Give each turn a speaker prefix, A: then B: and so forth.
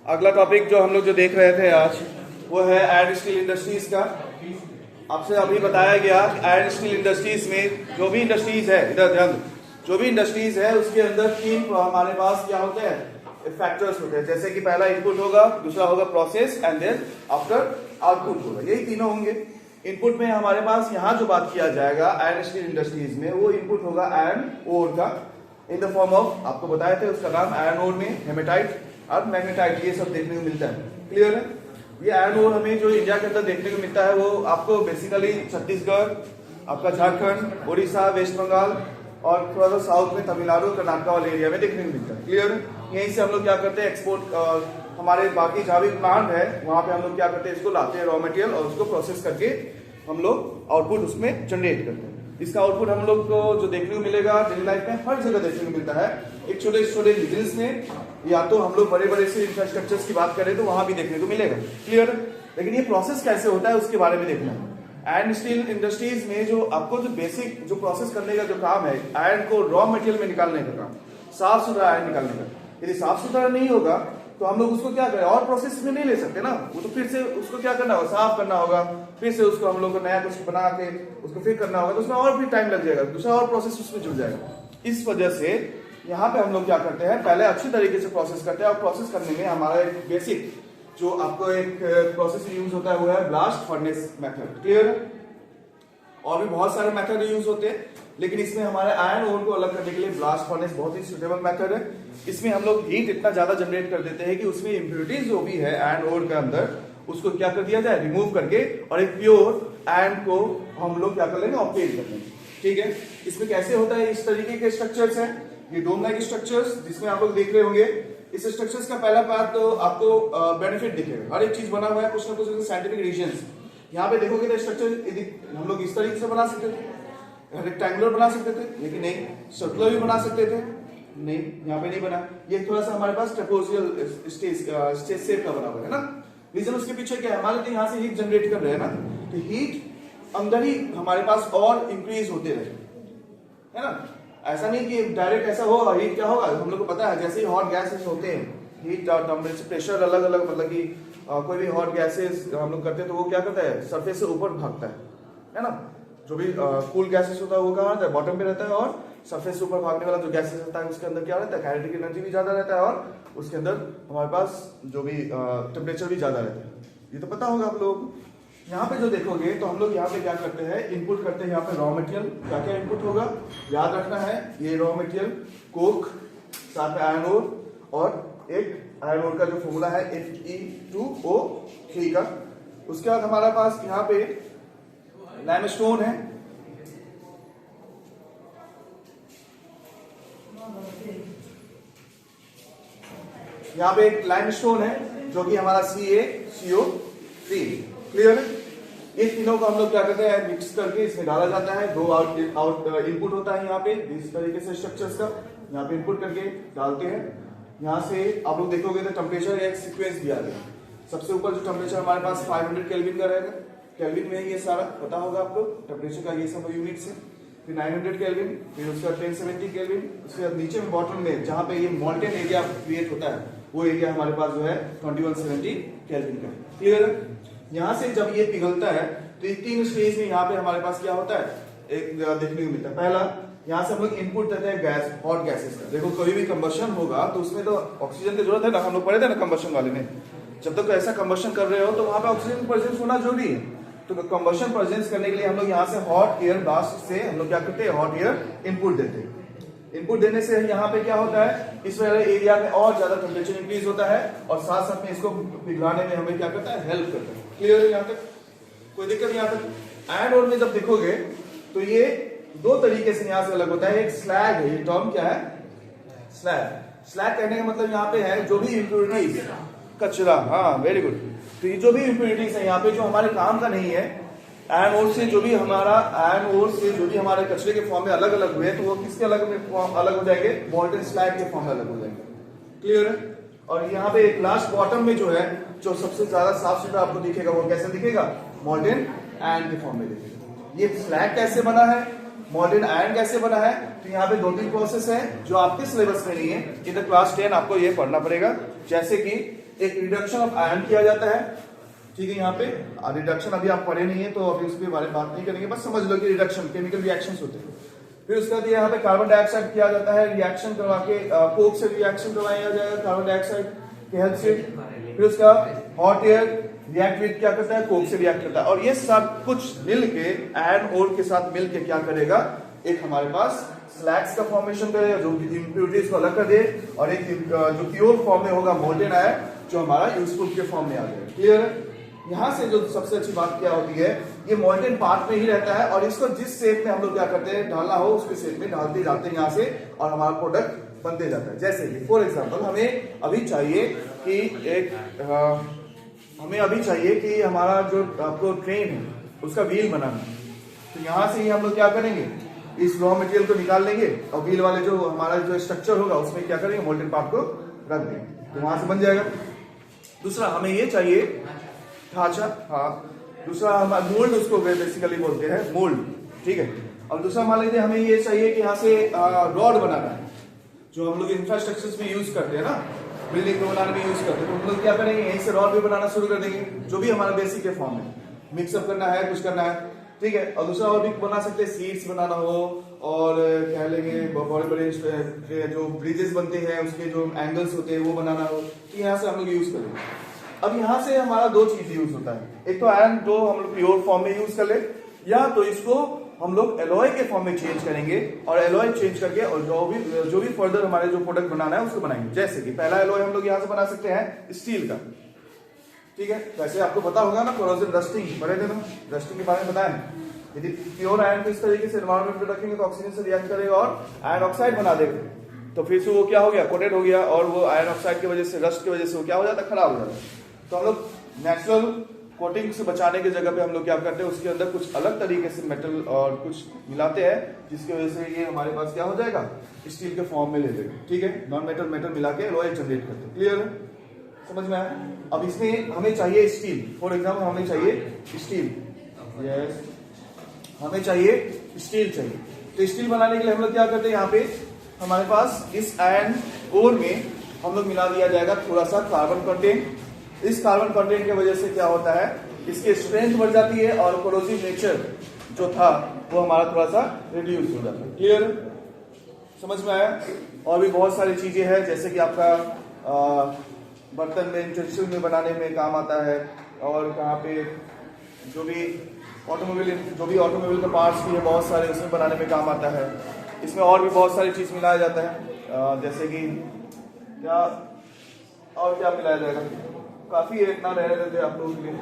A: अगला टॉपिक जो हम लोग जो देख रहे थे आज वो है आयरन स्टील इंडस्ट्रीज का। आपसे अभी बताया गया कि आयरन स्टील इंडस्ट्रीज में जो भी इंडस्ट्रीज है, इधर ध्यान, जो भी इंडस्ट्रीज है उसके अंदर तीन हमारे पास क्या होते हैं, फैक्टर्स होते हैं। जैसे कि पहला इनपुट होगा, दूसरा होगा process and then after output होगा। यही तीनों होंगे। इनपुट में हमारे पास यहाँ जो बात किया जाएगा आयरन स्टील इंडस्ट्रीज में, वो इनपुट होगा आयरन ओर का इन द फॉर्म ऑफ, आपको बताए थे उसका नाम आयरन ओर में हेमेटाइट और मैग्नेटाइट, ये सब देखने को मिलता है। क्लियर है? ये आयरन ओर हमें जो इंडिया के अंदर देखने को मिलता है वो आपको बेसिकली छत्तीसगढ़, आपका झारखंड, उड़ीसा, वेस्ट बंगाल और थोड़ा सा साउथ में तमिलनाडु, कर्नाटका वाले एरिया में देखने को मिलता है। क्लियर है? यहीं से हम लोग क्या करते हैं, एक्सपोर्ट हमारे बाकी जहाँ भी प्लांट है वहां पे हम लोग क्या करते हैं, इसको लाते हैं रॉ मटेरियल और उसको प्रोसेस करके हम लोग आउटपुट उसमें जनरेट करते हैं। इसका आउटपुट हम लोग को जो देखने को मिलेगा डेली लाइफ में हर जगह देखने को मिलता है। एक छोटे छोटे रीजन्स में, या तो हम लोग बड़े बड़े से इंफ्रास्ट्रक्चर्स की बात करें तो वहां भी देखने को मिलेगा। क्लियर? लेकिन ये प्रोसेस कैसे होता है उसके बारे में देखना है। आयरन स्टील इंडस्ट्रीज में जो आपको जो बेसिक जो प्रोसेस करने का जो काम है, आयरन को रॉ मटेरियल में निकालने का काम, साफ सुथरा आयरन निकालने का। यदि साफ सुथरा नहीं होगा तो हम लोग उसको क्या करें, और प्रोसेस में नहीं ले सकते ना, वो तो फिर से उसको क्या करना होगा, साफ करना होगा, फिर से उसको हम लोग को नया कुछ बना के उसको फिर करना होगा, तो उसमें और भी टाइम लग जाएगा, दूसरा और प्रोसेस उसमें जुड़ जाएगा। इस वजह से यहाँ पे हम लोग क्या करते हैं, पहले अच्छी तरीके से प्रोसेस करते हैं। और प्रोसेस करने में हमारा एक बेसिक जो आपको एक प्रोसेस यूज होता है वो है ब्लास्ट फर्नेस मेथड। क्लियर है? और भी बहुत सारे मेथड यूज होते हैं, लेकिन इसमें हमारे आयरन ओर को अलग करने के लिए ब्लास्ट फर्नेस बहुत ही सुटेबल मेथड है। इसमें हम लोग हीट इतना ज्यादा जनरेट कर देते हैं कि उसमें इंप्योरिटीज जो भी है आयरन ओर के अंदर, उसको क्या कर दिया जाए, रिमूव करके, और एक प्योर आयरन को हम लोग क्या कर लेंगे, ऑब्टेन कर लेंगे। ठीक है? इसमें कैसे होता है, इस तरीके के स्ट्रक्चर्स हैं, ये डोम लाइक स्ट्रक्चर्स जिसमें आप लोग देख रहे होंगे। इस स्ट्रक्चर्स का पहला पार्ट तो आपको बेनिफिट दिखेगा, हर एक चीज बना हुआ है कुछ ना कुछ साइंटिफिक रीजंस। यहाँ पे देखोगे तो स्ट्रक्चर हम लोग इस तरीके से बना सकते थे, रेक्टेंगुलर बना सकते थे, लेकिन नहीं, सर्कुलर भी बना सकते थे, नहीं, यहाँ पे नहीं बना। ये थोड़ा सा हमारे पास ट्रेपेजोइडल स्टेज शेप का बना हुआ है ना। रीजन उसके पीछे क्या है, हमारे तो यहाँ से हीट जनरेट कर रहे हैं ना, तो हीट अंदर ही हमारे पास और इंक्रीज होते रहे, है ना। ऐसा नहीं कि डायरेक्ट ऐसा होगा। हीट क्या होगा, हम लोग को पता है, जैसे ही हॉट गैसेस होते हैं, हीट और टेम्परेचर प्रेशर अलग अलग, मतलब कि कोई भी हॉट गैसेस हम लोग करते हैं तो वो क्या करता है, सरफेस से ऊपर भागता है ना। जो भी कूल गैसेस होता है वो कहाँ रहता है, बॉटम पे रहता है, और सरफेस से ऊपर भागने वाला जो गैसेस रहता है उसके अंदर क्या रहता है, काइनेटिक एनर्जी भी ज्यादा रहता है, और उसके अंदर हमारे पास जो भी टेम्परेचर भी ज्यादा रहता है। ये तो पता होगा आप लोग। यहाँ पे जो देखोगे तो हम लोग यहाँ पे क्या करते हैं, इनपुट करते हैं यहाँ पे रॉ मटेरियल। क्या क्या इनपुट होगा याद रखना है, ये रॉ मटेरियल कोक, साथ में आयरन ओर, और एक आयरन ओर का जो फॉर्मूला है Fe2O3 का। उसके बाद हमारे पास यहाँ पे लाइमस्टोन है, यहाँ पे एक लाइमस्टोन है जो कि हमारा CaCO3। क्लियर है? ये तीनों को हम लोग क्या करते हैं, मिक्स करके इसमें डाला जाता है। दो आउट इनपुट होता है यहाँ पे इस तरीके से स्ट्रक्चर्स का, यहाँ पे इनपुट करके डालते हैं। यहाँ से आप लोग देखोगे तो टेम्परेचर एक सीक्वेंस दिया गया। सबसे ऊपर जो टेम्परेचर हमारे पास 500 केल्विन का रहेगा, केल्विन में ये सारा पता होगा आपको टेम्परेचर का, ये सब यूनिट्स है। फिर 900 केल्विन, फिर उसका 1070 केल्विन। उसके बाद नीचे में बॉटम में जहाँ पे ये मॉल्टेन एरिया क्रिएट होता है वो एरिया हमारे पास जो है 2170 केल्विन का। क्लियर है? यहाँ से जब ये पिघलता है तो ये तीन स्टेज में यहाँ पे हमारे पास क्या होता है, एक देखने को मिलता है। पहला, यहाँ से हम लोग इनपुट देते हैं गैस, हॉट गैसेस का। देखो कोई भी कंबशन होगा तो उसमें तो ऑक्सीजन की जरूरत है ना, हम लोग पढ़े थे ना कंबशन वाले में। जब तक ऐसा कंबशन कर रहे हो तो वहां पे ऑक्सीजन प्रेजेंस होना जरूरी है। तो कंबशन प्रेजेंस करने के लिए हम लोग यहाँ से हॉट एयर ब्लास्ट से हम लोग क्या करते हैं, हॉट एयर इनपुट देते हैं। इनपुट देने से यहाँ पे क्या होता है, इस वाले एरिया में और ज्यादा टेम्परेचर इंक्रीज होता है, और साथ साथ में इसको पिघलाने में हमें क्या करता है, हेल्प करता है। क्लियर है? यहाँ तक कोई दिक्कत नहीं। यहाँ तक आयरन ओर में जब देखोगे तो ये दो तरीके से यहाँ से अलग होता है। एक स्लैग है, ये टर्म क्या है, स्लैग। स्लैग कहने का मतलब यहाँ पे है जो भी इम्प्योरिटीज, कचरा, हाँ वेरी गुड। तो ये जो भी इम्प्योरिटीज है यहाँ पे जो हमारे काम का नहीं है, आयरन ओर से जो भी हमारे कचरे के फॉर्म में अलग अलग हुए, तो वो किसके अलग हो जाएंगे, मॉल्टेन स्लैग के फॉर्म में अलग हो जाएंगे। क्लियर है? और यहाँ पे एक लास्ट बॉटम में जो है, जो सबसे ज्यादा साफ सुथरा आपको दिखेगा, वो कैसे दिखेगा, मॉल्टेन आयरन के फॉर्म में दिखेगा। ये स्लैग कैसे बना है, मोल्टेन आयरन कैसे बना है, तो यहाँ पे 2-3 प्रोसेस है जो आपके सिलेबस में नहीं है, इन द क्लास 10 आपको ये पढ़ना पड़ेगा। जैसे कि एक रिडक्शन ऑफ आयरन किया जाता है, ठीक है। यहाँ पे रिडक्शन अभी आप पढ़े नहीं है तो अभी उसके बारे में बात नहीं करेंगे, बस समझ लो कि रिडक्शन केमिकल रिएक्शंस होते हैं। फिर उसके बाद यहाँ पे कार्बन डाइऑक्साइड किया जाता है, रिएक्शन करवा के कोक से रिएक्शन करवाया जाएगा कार्बन डाइऑक्साइड के हेल्प से। फिर उसका हॉट एयर रिएक्ट विद क्या करता है, कोक से रिएक्ट करता है। और ये सब कुछ मिलके आयरन ओर के साथ मिलके क्या करेगा, एक हमारे पास स्लैग्स का फॉर्मेशन करेगा जो इम्प्योरिटीज को अलग कर दे, और एक जो प्योर फॉर्म में होगा मोल्टेन आयरन जो हमारा यूजफुल के फॉर्म में आ जाएगा। क्लियर है। यहाँ से जो सबसे अच्छी बात क्या होती है, ये मोल्टेन पार्ट में ही रहता है और इसको जिस शेप में हम लोग क्या करते हैं डालना हो उसके शेप में डालते जाते हैं यहाँ से, और हमारा प्रोडक्ट बनते जाता है। जैसे कि फॉर एग्जांपल हमें अभी चाहिए कि हमारा जो आपको ट्रेन है उसका व्हील बनाना है, तो यहाँ से ही हम लोग क्या करेंगे, इस रॉ मटेरियल को निकाल लेंगे और व्हील वाले जो हमारा जो स्ट्रक्चर होगा उसमें क्या करेंगे, मोल्टेन पार्ट को रख देंगे, तो वहां से बन जाएगा। दूसरा हमें ये चाहिए ढांचा, हाँ, दूसरा हम मोल्ड उसको बेसिकली बोलते हैं, मोल्ड, ठीक है। और दूसरा मान लीजिए हमें ये चाहिए कि यहाँ से रॉड बनाना है जो हम लोग इंफ्रास्ट्रक्चर्स में यूज करते हैं ना, बिल्डिंग को बनाने में यूज करते हैं, तो हम लोग क्या करेंगे, यहीं से रॉड भी बनाना शुरू कर देंगे जो भी हमारा बेसिक के फॉर्म है, मिक्सअप करना है, कुछ करना है, ठीक है। और दूसरा और भी बना सकते हैं, सीट्स बनाना हो, और कह लेंगे बड़े बड़े जो ब्रिजेस बनते हैं उसके जो एंगल्स होते हैं वो बनाना हो, तो यहाँ से हम लोग यूज करेंगे। अब यहाँ से हमारा 2 चीज यूज होता है, एक तो आयरन जो हम लोग प्योर फॉर्म में यूज कर ले, या तो इसको हम लोग एलॉय के फॉर्म में चेंज करेंगे, और एलॉय चेंज करके और जो भी फर्दर हमारे जो प्रोडक्ट बनाना है उसको बनाएंगे। जैसे कि पहला एलॉय हम लोग यहाँ से बना सकते हैं स्टील का, ठीक है। वैसे आपको पता होगा ना कोरोजन रस्टिंग, पढ़े थे ना, रस्टिंग के बारे में बताया। यदि प्योर आयरन को इस तरीके से एनवायरमेंट में रखेंगे तो ऑक्सीजन से रिएक्ट करेगा और आयरन ऑक्साइड बना देगा, तो फिर से वो क्या हो गया, कोटेड हो गया, और वो आयरन ऑक्साइड की वजह से, रस्ट की वजह से वो क्या हो जाता है, खराब हो जाता है। तो हम लोग नेचुरल कोटिंग से बचाने की जगह पे हम लोग क्या करते हैं, उसके अंदर कुछ अलग तरीके से मेटल और कुछ मिलाते हैं, जिसकी वजह से ये हमारे पास क्या हो जाएगा, स्टील के फॉर्म में ले लेगा, ठीक है। नॉन मेटल मिला के एलॉय जनरेट करते हैं। क्लियर है, समझ में आया। अब इसमें हमें चाहिए स्टील, फॉर एग्जाम्पल हमें चाहिए स्टील, यस, हमें चाहिए स्टील चाहिए, तो स्टील बनाने के लिए हम लोग क्या करते हैं, यहाँ पे हमारे पास इस आयरन ओर में हम लोग मिला दिया जाएगा थोड़ा सा कार्बन कंटेंट। इस कार्बन कंटेंट की वजह से क्या होता है, इसकी स्ट्रेंथ बढ़ जाती है और कोरोसिव नेचर जो था वो हमारा थोड़ा सा रिड्यूस हो जाता है। क्लियर, समझ में आया। और भी बहुत सारी चीजें हैं, जैसे कि आपका बर्तन में, यूटेंसिल में बनाने में काम आता है, और कहाँ पे जो भी ऑटोमोबाइल के पार्ट्स भी है बहुत सारे, उसमें बनाने में काम आता है। इसमें और भी बहुत सारी चीज मिलाया जाता है, जैसे कि क्या और क्या मिलाया जाएगा, काफी है, इतना रह रहे थे आप लोगों के लिए।